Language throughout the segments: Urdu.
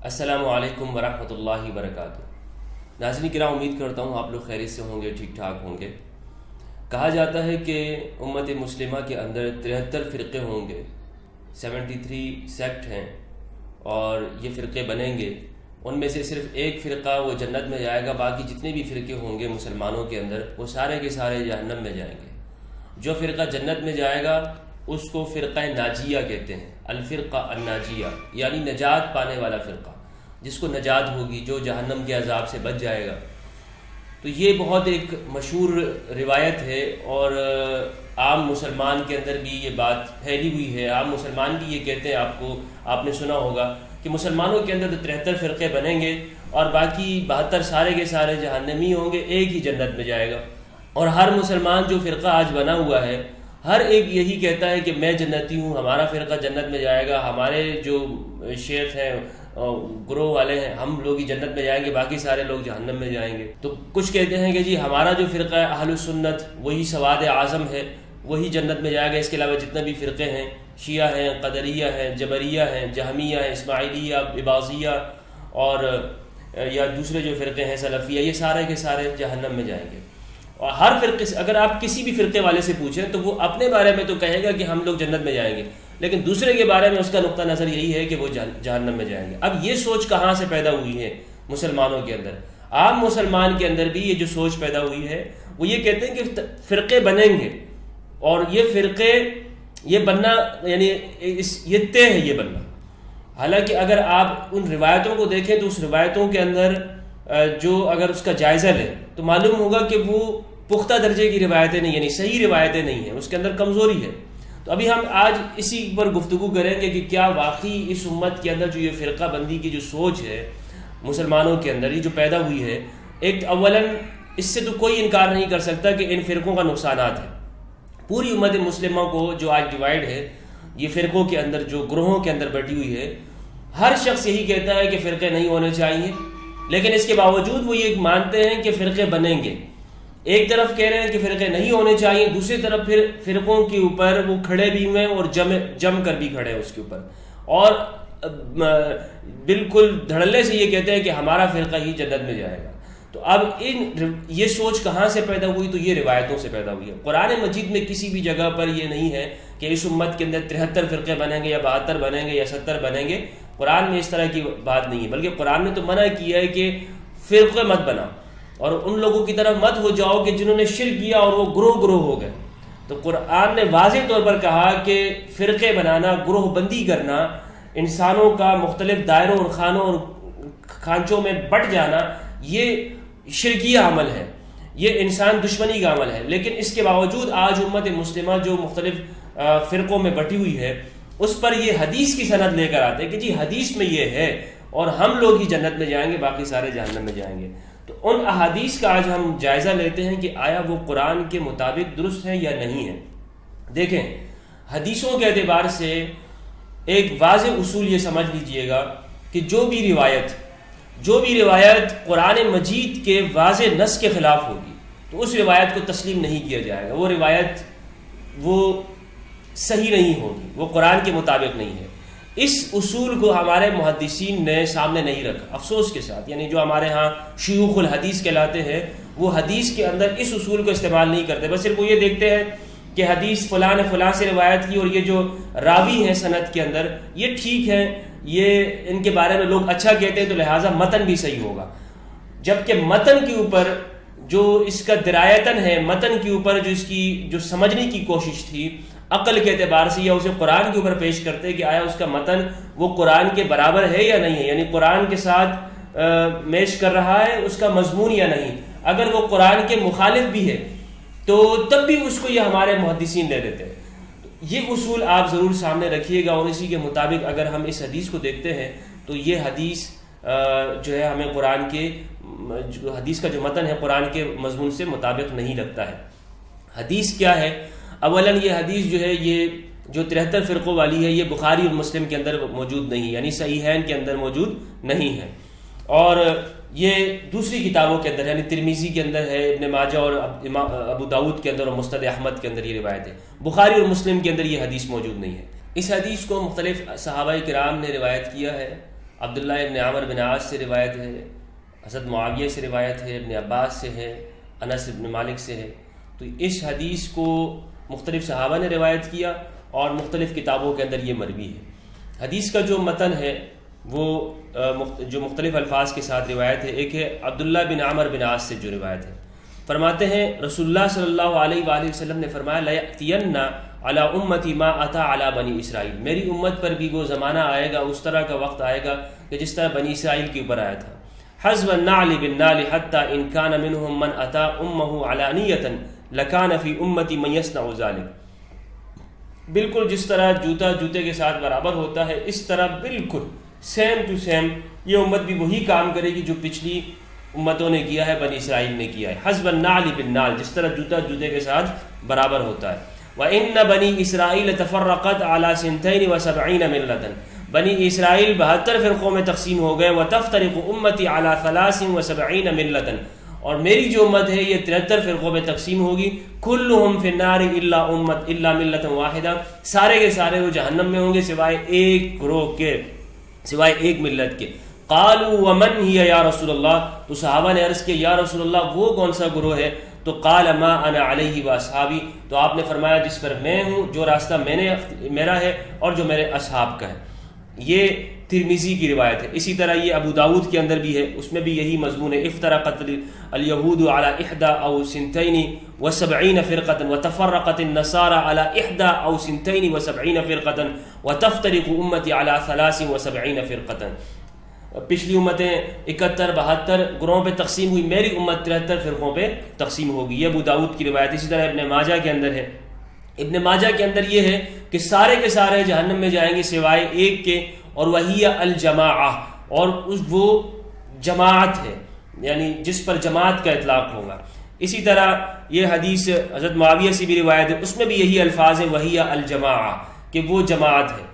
السلام علیکم ورحمۃ اللہ وبرکاتہ۔ ناظرین کرام، امید کرتا ہوں آپ لوگ خیریت سے ہوں گے، ٹھیک ٹھاک ہوں گے۔ کہا جاتا ہے کہ امت مسلمہ کے اندر 73 فرقے ہوں گے، 73 سیکٹ ہیں، اور یہ فرقے بنیں گے۔ ان میں سے صرف ایک فرقہ وہ جنت میں جائے گا، باقی جتنے بھی فرقے ہوں گے مسلمانوں کے اندر وہ سارے کے سارے جہنم میں جائیں گے۔ جو فرقہ جنت میں جائے گا اس کو فرقہ ناجیہ کہتے ہیں، الفرقہ الناجیہ، یعنی نجات پانے والا فرقہ، جس کو نجات ہوگی، جو جہنم کے عذاب سے بچ جائے گا۔ تو یہ بہت ایک مشہور روایت ہے، اور عام مسلمان کے اندر بھی یہ بات پھیلی ہوئی ہے۔ عام مسلمان بھی یہ کہتے ہیں، آپ نے سنا ہوگا کہ مسلمانوں کے اندر 73 فرقے بنیں گے اور باقی 72 سارے کے سارے جہنمی ہوں گے، ایک ہی جنت میں جائے گا۔ اور ہر مسلمان جو فرقہ آج بنا ہوا ہے، ہر ایک یہی کہتا ہے کہ میں جنتی ہوں، ہمارا فرقہ جنت میں جائے گا، ہمارے جو شیخ ہیں گروہ والے ہیں ہم لوگ ہی جنت میں جائیں گے، باقی سارے لوگ جہنم میں جائیں گے۔ تو کچھ کہتے ہیں کہ جی ہمارا جو فرقہ ہے اہل السنت، وہی سواد اعظم ہے، وہی جنت میں جائے گا، اس کے علاوہ جتنے بھی فرقے ہیں، شیعہ ہیں، قدریہ ہیں، جبریہ ہیں، جہمیہ ہیں، اسماعیلیہ، اباضیہ، اور یا دوسرے جو فرقے ہیں سلفیہ، یہ سارے کے سارے جہنم میں جائیں گے۔ اور ہر فرقے سے اگر آپ کسی بھی فرقے والے سے پوچھیں تو وہ اپنے بارے میں تو کہے گا کہ ہم لوگ جنت میں جائیں گے، لیکن دوسرے کے بارے میں اس کا نقطہ نظر یہی ہے کہ وہ جہنم میں جائیں گے۔ اب یہ سوچ کہاں سے پیدا ہوئی ہے مسلمانوں کے اندر؟ عام مسلمان کے اندر بھی یہ جو سوچ پیدا ہوئی ہے، وہ یہ کہتے ہیں کہ فرقے بنیں گے، اور یہ فرقے یہ بننا یعنی یہ طے ہے یہ بننا۔ حالانکہ اگر آپ ان روایتوں کو دیکھیں تو اس روایتوں کے اندر جو اگر اس کا جائزہ لیں تو معلوم ہوگا کہ وہ پختہ درجے کی روایتیں نہیں، یعنی صحیح روایتیں نہیں ہیں، اس کے اندر کمزوری ہے۔ تو ابھی ہم آج اسی پر گفتگو کریں گے کہ کیا واقعی اس امت کے اندر جو یہ فرقہ بندی کی جو سوچ ہے مسلمانوں کے اندر، یہ جو پیدا ہوئی ہے، ایک اولاً اس سے تو کوئی انکار نہیں کر سکتا کہ ان فرقوں کا نقصانات ہے۔ پوری امت مسلمہ کو جو آج ڈیوائیڈ ہے، یہ فرقوں کے اندر جو گروہوں کے اندر بٹی ہوئی ہے، ہر شخص یہی کہتا ہے کہ فرقے نہیں ہونے چاہیے، لیکن اس کے باوجود وہ یہ مانتے ہیں کہ فرقے بنیں گے۔ ایک طرف کہہ رہے ہیں کہ فرقے نہیں ہونے چاہیے، دوسری طرف پھر فرقوں کے اوپر وہ کھڑے بھی ہوئے اور جم کر بھی کھڑے ہیں اس کے اوپر، اور بالکل دھڑلے سے یہ کہتے ہیں کہ ہمارا فرقہ ہی جنت میں جائے گا۔ تو اب یہ سوچ کہاں سے پیدا ہوئی؟ تو یہ روایتوں سے پیدا ہوئی ہے۔ قرآن مجید میں کسی بھی جگہ پر یہ نہیں ہے کہ اس امت کے اندر 73 فرقے بنیں گے یا 72 بنیں گے یا 70 بنیں گے۔ قرآن میں اس طرح کی بات نہیں ہے، بلکہ قرآن نے تو منع کیا ہے کہ فرقے مت بنا، اور ان لوگوں کی طرف مت ہو جاؤ کہ جنہوں نے شرک کیا اور وہ گروہ ہو گئے۔ تو قرآن نے واضح طور پر کہا کہ فرقے بنانا، گروہ بندی کرنا، انسانوں کا مختلف دائروں اور خانوں اور کھانچوں میں بٹ جانا، یہ شرکیہ عمل ہے، یہ انسان دشمنی کا عمل ہے۔ لیکن اس کے باوجود آج امت مسلمہ جو مختلف فرقوں میں بٹی ہوئی ہے، اس پر یہ حدیث کی سند لے کر آتے ہیں کہ جی حدیث میں یہ ہے اور ہم لوگ ہی جنت میں جائیں گے، باقی سارے جہنم میں جائیں گے۔ تو ان احادیث کا آج ہم جائزہ لیتے ہیں کہ آیا وہ قرآن کے مطابق درست ہیں یا نہیں ہیں۔ دیکھیں، حدیثوں کے اعتبار سے ایک واضح اصول یہ سمجھ لیجئے گا کہ جو بھی روایت قرآن مجید کے واضح نص کے خلاف ہوگی تو اس روایت کو تسلیم نہیں کیا جائے گا، وہ روایت وہ صحیح نہیں ہوگی، وہ قرآن کے مطابق نہیں ہے۔ اس اصول کو ہمارے محدثین نے سامنے نہیں رکھا، افسوس کے ساتھ، یعنی جو ہمارے ہاں شیوخ الحدیث کہلاتے ہیں، وہ حدیث کے اندر اس اصول کو استعمال نہیں کرتے، بس صرف وہ یہ دیکھتے ہیں کہ حدیث فلاں نے فلاں سے روایت کی، اور یہ جو راوی ہیں سند کے اندر یہ ٹھیک ہے، یہ ان کے بارے میں لوگ اچھا کہتے ہیں، تو لہٰذا متن بھی صحیح ہوگا۔ جبکہ متن کے اوپر جو اس کا درایتاً ہے، متن کے اوپر جو اس کی جو سمجھنے کی کوشش تھی عقل کے اعتبار سے، یا اسے قرآن کے اوپر پیش کرتے کہ آیا اس کا متن وہ قرآن کے برابر ہے یا نہیں ہے، یعنی قرآن کے ساتھ میچ کر رہا ہے اس کا مضمون یا نہیں۔ اگر وہ قرآن کے مخالف بھی ہے تو تب بھی اس کو یہ ہمارے محدثین لے لیتے ہیں۔ یہ اصول آپ ضرور سامنے رکھیے گا، اور اسی کے مطابق اگر ہم اس حدیث کو دیکھتے ہیں تو یہ حدیث جو ہے ہمیں قرآن کے حدیث کا جو متن ہے قرآن کے مضمون سے مطابق نہیں لگتا ہے۔ حدیث کیا ہے؟ اولاً یہ حدیث جو ہے، یہ جو 73 فرقوں والی ہے، یہ بخاری اور مسلم کے اندر موجود نہیں، یعنی صحیحین کے اندر موجود نہیں ہے، اور یہ دوسری کتابوں کے اندر یعنی ترمذی کے اندر ہے، ابن ماجہ اور ابو داؤد کے اندر اور مسند احمد کے اندر یہ روایت ہے۔ بخاری اور مسلم کے اندر یہ حدیث موجود نہیں ہے۔ اس حدیث کو مختلف صحابہ کرام نے روایت کیا ہے، عبداللہ ابن عمر بن عاص سے روایت ہے، حضرت معاویہ سے روایت ہے، ابن عباس سے ہے، انس ابن مالک سے ہے۔ تو اس حدیث کو مختلف صحابہ نے روایت کیا اور مختلف کتابوں کے اندر یہ مروی ہے۔ حدیث کا جو متن ہے وہ جو مختلف الفاظ کے ساتھ روایت ہے، ایک ہے عبداللہ بن عمر بن عاص سے جو روایت ہے، فرماتے ہیں رسول اللہ صلی اللہ علیہ وآلہ وسلم نے فرمایا لَيَأْتِيَنَّ عَلَىٰ أُمَّتِي مَا أَتَىٰ عَلَىٰ بَنِي اسرائیل، میری امت پر بھی وہ زمانہ آئے گا، اس طرح کا وقت آئے گا کہ جس طرح بنی اسرائیل کے اوپر آیا تھا۔ حَذْوَ النَّعْلِ بِالنَّعْلِ حَتَّىٰ إِنْ كَانَ مِنْهُمْ مَنْ أَتَىٰ أُمَّهُ عَلَانِيَةً لَكَانَ فِي أُمَّتِي مَن يَصْنَعُ ذَلِكَ، بالکل جس طرح جوتا جوتے کے ساتھ برابر ہوتا ہے، اس طرح بالکل سیم ٹو سیم یہ امت بھی وہی کام کرے گی جو پچھلی امتوں نے کیا ہے، بنی اسرائیل نے کیا ہے۔ حسب النعل بالنعل، جس طرح جوتا جوتے کے ساتھ برابر ہوتا ہے۔ وَإِنَّ بَنِي إِسْرَائِيلَ تَفَرَّقَتْ عَلَىٰ 72 مِلَّةً، بنی اسرائیل 72 فرقوں میں تقسیم ہو گئے۔ وَتَفْتَرِقُ أُمَّتِي عَلَىٰ 73 مِلَّةً، اور میری جو امت ہے یہ 73 فرقوں میں تقسیم ہوگی۔ كُلُّهُمْ فِي النَّارِ إِلَّا مِلَّةً وَاحِدَةً، سارے کے سارے وہ جہنم میں ہوں گے سوائے ایک گروہ کے، سوائے ایک ملت کے۔ قالوا ومن هي یا رسول اللہ، تو صحابہ نے عرض کیا یا رسول اللہ وہ کون سا گروہ ہے؟ تو قال ما انا علیہ واصحابی، تو آپ نے فرمایا جس پر میں ہوں، جو راستہ میرا ہے اور جو میرے اصحاب کا ہے۔ یہ ترمذی کی روایت ہے۔ اسی طرح یہ ابو داؤد کے اندر بھی ہے، اس میں بھی یہی مضمون ہے۔ افترقت الیہود علی 71 فرقة وتفرقت النصارى على 72 فرقة وتفترق امتی علی 73 فرقة، پچھلی امتیں 71 72 گروہوں پہ تقسیم ہوئی، میری امت 73 فرقوں پہ تقسیم ہوگی۔ یہ ابو داؤد کی روایت۔ اسی طرح ابن ماجہ کے اندر ہے، ابن ماجہ کے اندر یہ ہے کہ سارے کے سارے جہنم میں جائیں گے سوائے ایک کے، اور وہی الجماعہ، اور وہ جماعت ہے، یعنی جس پر جماعت کا اطلاق ہوگا۔ اسی طرح یہ حدیث حضرت معاویہ سے بھی روایت ہے، اس میں بھی یہی الفاظ ہیں وہی الجماعہ، کہ وہ جماعت ہے۔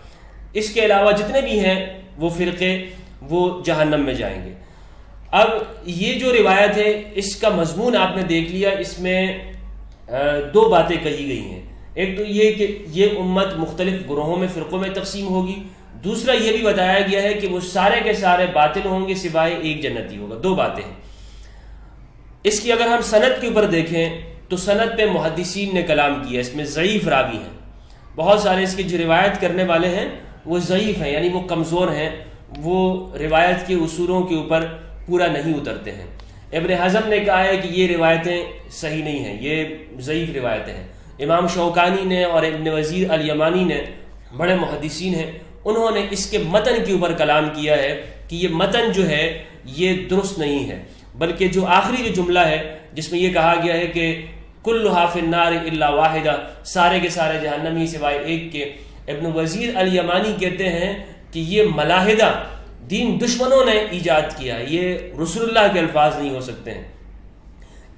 اس کے علاوہ جتنے بھی ہیں وہ فرقے وہ جہنم میں جائیں گے۔ اب یہ جو روایت ہے اس کا مضمون آپ نے دیکھ لیا، اس میں دو باتیں کہی گئی ہیں۔ ایک تو یہ کہ یہ امت مختلف گروہوں میں فرقوں میں تقسیم ہوگی، دوسرا یہ بھی بتایا گیا ہے کہ وہ سارے کے سارے باطل ہوں گے سوائے ایک جنتی ہوگا۔ دو باتیں ہیں۔ اس کی اگر ہم سند کے اوپر دیکھیں تو سند پہ محدثین نے کلام کیا، اس میں ضعیف راوی ہیں، بہت سارے اس کے جو روایت کرنے والے ہیں وہ ضعیف ہیں، یعنی وہ کمزور ہیں، وہ روایت کے اصولوں کے اوپر پورا نہیں اترتے ہیں۔ ابن حزم نے کہا ہے کہ یہ روایتیں صحیح نہیں ہیں، یہ ضعیف روایتیں ہیں۔ امام شوکانی نے اور ابن وزیر الیمانی نے، بڑے محدثین ہیں، انہوں نے اس کے متن کے اوپر کلام کیا ہے کہ یہ متن جو ہے یہ درست نہیں ہے، بلکہ جو آخری جو جملہ ہے جس میں یہ کہا گیا ہے کہ کلھا فی النار الا واحدہ، سارے کے سارے جہنمی سوائے ایک کے، ابن وزیر الیمانی کہتے ہیں کہ یہ ملاحدہ دین دشمنوں نے ایجاد کیا، یہ رسول اللہ کے الفاظ نہیں ہو سکتے ہیں۔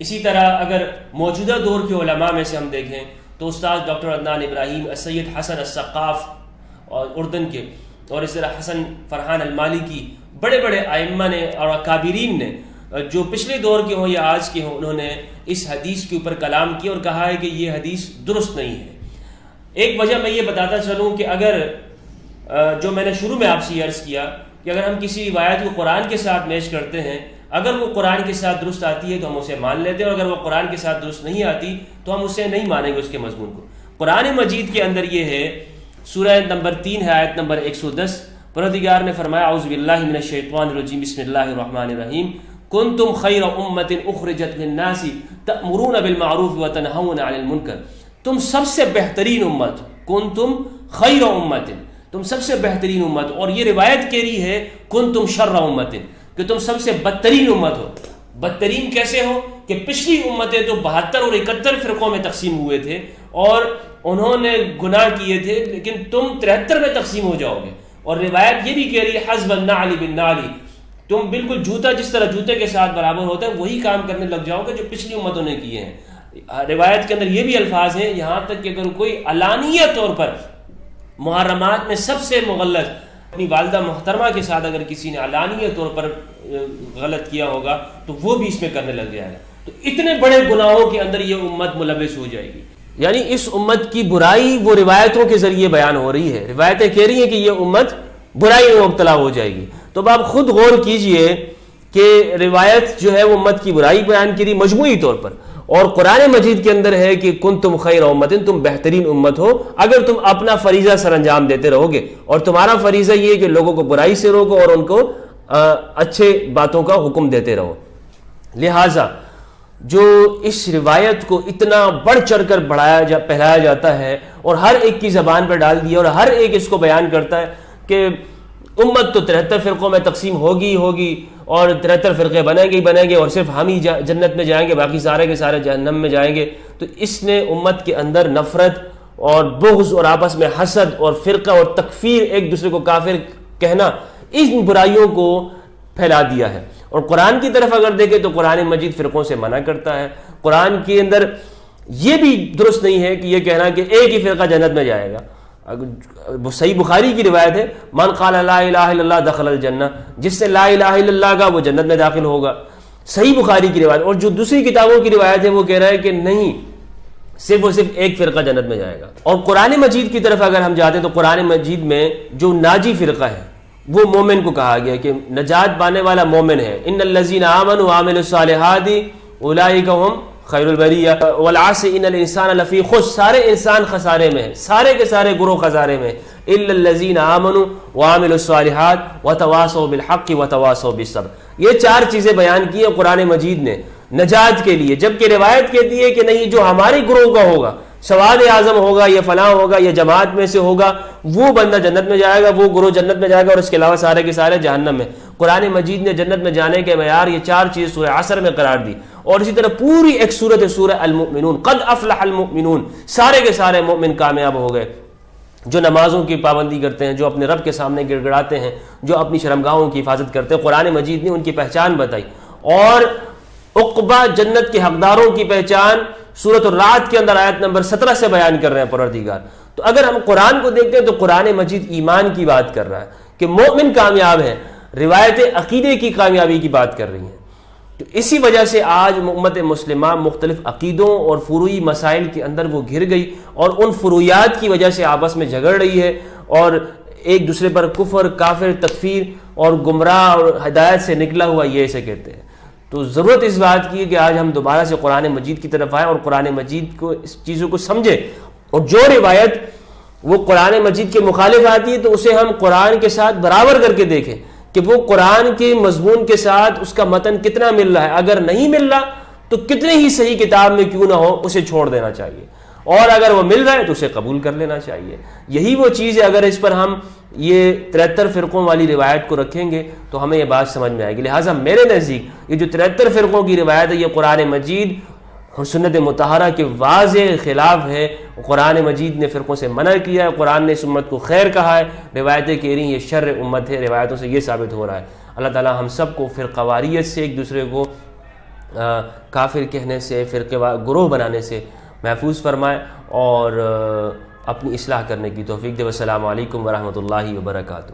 اسی طرح اگر موجودہ دور کے علماء میں سے ہم دیکھیں تو استاد ڈاکٹر عدنان ابراہیم، السید حسن السقاف اور اردن کے، اور اس طرح حسن فرحان المالکی، بڑے بڑے ائمہ نے اور اکابرین نے جو پچھلے دور کے ہوں یا آج کے ہوں، انہوں نے اس حدیث کے اوپر کلام کیا اور کہا ہے کہ یہ حدیث درست نہیں ہے۔ ایک وجہ میں یہ بتاتا چلوں کہ اگر جو میں نے شروع میں آپ سے یہ عرض کیا کہ اگر ہم کسی روایت کو قرآن کے ساتھ میچ کرتے ہیں، اگر وہ قرآن کے ساتھ درست آتی ہے تو ہم اسے مان لیتے ہیں، اور اگر وہ قرآن کے ساتھ درست نہیں آتی تو ہم اسے نہیں مانیں گے اس کے مضمون کو۔ قرآن مجید کے اندر یہ ہے، سورہ نمبر 3 ہے، آیت نمبر 110، پروردگار نے فرمایا اعوذ باللہ من الشیطان الرجیم بسم اللہ الرحمن الرحیم کنتم خیر امت اخرجت للناس تأمرون بالمعروف وتنہون عن المنکر، تم سب سے بہترین امت، کنتم خیر امت، تم سب سے بہترین امت، اور یہ روایت کہہ رہی ہے کنتم شر امت، کہ تم سب سے بدترین امت ہو۔ بدترین کیسے ہو کہ پچھلی امتیں تو 72 اور 71 فرقوں میں تقسیم ہوئے تھے اور انہوں نے گناہ کیے تھے، لیکن تم 73 میں تقسیم ہو جاؤ گے۔ اور روایت یہ بھی کہہ رہی ہے حسب النعل بالنعل، تم بالکل جوتا جس طرح جوتے کے ساتھ برابر ہوتا ہے وہی کام کرنے لگ جاؤ گے جو پچھلی امتوں نے کیے ہیں۔ روایت کے اندر یہ بھی الفاظ ہیں، یہاں تک کہ اگر کوئی علانیہ طور پر محرمات میں سب سے مغلظ اپنی والدہ محترمہ کے ساتھ اگر کسی نے علانیہ طور پر غلط کیا ہوگا تو وہ بھی اس میں کرنے لگ جائے گا، تو اتنے بڑے گناہوں کے اندر یہ امت ملوث ہو جائے گی۔ یعنی اس امت کی برائی وہ روایتوں کے ذریعے بیان ہو رہی ہے، روایتیں کہہ رہی ہیں کہ یہ امت برائی میں مبتلا ہو جائے گی۔ تو اب آپ خود غور کیجئے کہ روایت جو ہے وہ امت کی برائی بیان کی رہی مجموعی طور پر، اور قرآن مجید کے اندر ہے کہ کنتم خیر امت، تم بہترین امت ہو اگر تم اپنا فریضہ سر انجام دیتے رہو گے، اور تمہارا فریضہ یہ ہے کہ لوگوں کو برائی سے روکو اور ان کو اچھے باتوں کا حکم دیتے رہو۔ لہٰذا جو اس روایت کو اتنا بڑھ چڑھ کر پھیلایا جاتا ہے اور ہر ایک کی زبان پر ڈال دیا اور ہر ایک اس کو بیان کرتا ہے کہ امت تو 73 فرقوں میں تقسیم ہوگی اور 73 فرقے بنیں گے اور صرف ہم ہی جنت میں جائیں گے، باقی سارے کے سارے جہنم میں جائیں گے، تو اس نے امت کے اندر نفرت اور بغض اور آپس میں حسد اور فرقہ اور تکفیر، ایک دوسرے کو کافر کہنا، ان برائیوں کو پھیلا دیا ہے۔ اور قرآن کی طرف اگر دیکھیں تو قرآن مجید فرقوں سے منع کرتا ہے۔ قرآن کے اندر یہ بھی درست نہیں ہے کہ یہ کہنا کہ ایک ہی فرقہ جنت میں جائے گا۔ صحیح بخاری کی روایت ہے، من قال لا الہ الا اللہ دخل الجنہ، جس نے لا الہ الا اللہ کا وہ جنت میں داخل ہوگا۔ صحیح بخاری کی روایت۔ اور جو دوسری کتابوں کی روایت ہے وہ کہہ رہا ہے کہ نہیں، صرف اور صرف ایک فرقہ جنت میں جائے گا۔ اور قرآن مجید کی طرف اگر ہم جاتے ہیں تو قرآن مجید میں جو ناجی فرقہ ہے وہ مومن کو کہا گیا کہ نجات پانے والا مومن ہے۔ ان الذین آمنوا وعملوا الصالحات اولئک هم خیر البریہ والعصر ان الانسان لفی خسر، سارے انسان خسارے میں ہیں، سارے کے سارے گروہ خسارے میں، الا الذین آمنوا وعملوا الصالحات وتواصوا بالحق وتواصوا بالصبر۔ یہ چار چیزیں بیان کی ہیں قرآن مجید نے نجات کے لیے، جبکہ روایت کہتی ہے کہ نہیں، جو ہمارے گروہ کا ہوگا، سواد اعظم ہوگا یا فلاں ہوگا یا جماعت میں سے ہوگا، وہ بندہ جنت میں جائے گا، وہ گروہ جنت میں جائے گا، اور اس کے علاوہ سارے کے سارے جہنم میں۔ قرآن مجید نے جنت میں جانے کے معیار یہ چار چیز سورہ عصر میں قرار دی، اور اسی طرح پوری ایک سورت سورہ المؤمنون، قد افلح المؤمنون، سارے کے سارے مومن کامیاب ہو گئے، جو نمازوں کی پابندی کرتے ہیں، جو اپنے رب کے سامنے گڑ گڑاتے ہیں، جو اپنی شرمگاہوں کی حفاظت کرتے ہیں۔ قرآن مجید نے ان کی پہچان بتائی، اور عقبہ جنت کے حقداروں کی پہچان سورۃ الرعد کے اندر آیت نمبر 17 سے بیان کر رہے ہیں پروردگار۔ تو اگر ہم قرآن کو دیکھتے ہیں تو قرآن مجید ایمان کی بات کر رہا ہے کہ مومن کامیاب ہے، روایت عقیدے کی کامیابی کی بات کر رہی ہیں۔ تو اسی وجہ سے آج امت مسلمہ مختلف عقیدوں اور فروعی مسائل کے اندر وہ گھر گئی، اور ان فروعیات کی وجہ سے آپس میں جھگڑ رہی ہے، اور ایک دوسرے پر کفر، کافر، تکفیر اور گمراہ اور ہدایت سے نکلا ہوا یہ اسے کہتے ہیں۔ تو ضرورت اس بات کی ہے کہ آج ہم دوبارہ سے قرآن مجید کی طرف آئیں اور قرآن مجید کو اس چیزوں کو سمجھیں، اور جو روایت وہ قرآن مجید کے مخالف آتی ہے تو اسے ہم قرآن کے ساتھ برابر کر کے دیکھیں کہ وہ قرآن کے مضمون کے ساتھ اس کا متن کتنا مل رہا ہے۔ اگر نہیں مل رہا تو کتنے ہی صحیح کتاب میں کیوں نہ ہو اسے چھوڑ دینا چاہیے، اور اگر وہ مل رہا ہے تو اسے قبول کر لینا چاہیے۔ یہی وہ چیز ہے، اگر اس پر ہم یہ 73 فرقوں والی روایت کو رکھیں گے تو ہمیں یہ بات سمجھ میں آئے گی۔ لہٰذا میرے نزدیک یہ جو 73 فرقوں کی روایت ہے یہ قرآن مجید اور سنت مطہرہ کے واضح خلاف ہے۔ قرآن مجید نے فرقوں سے منع کیا ہے، قرآن نے اس امت کو خیر کہا ہے، روایتیں کہہ رہی ہیں یہ شر امت ہے، روایتوں سے یہ ثابت ہو رہا ہے۔ اللہ تعالی ہم سب کو فرقہ واریت سے، ایک دوسرے کو کافر کہنے سے، فرقے گروہ بنانے سے محفوظ فرمائے اور اپنی اصلاح کرنے کی توفیق دے۔ والسلام علیکم ورحمۃ اللہ وبرکاتہ۔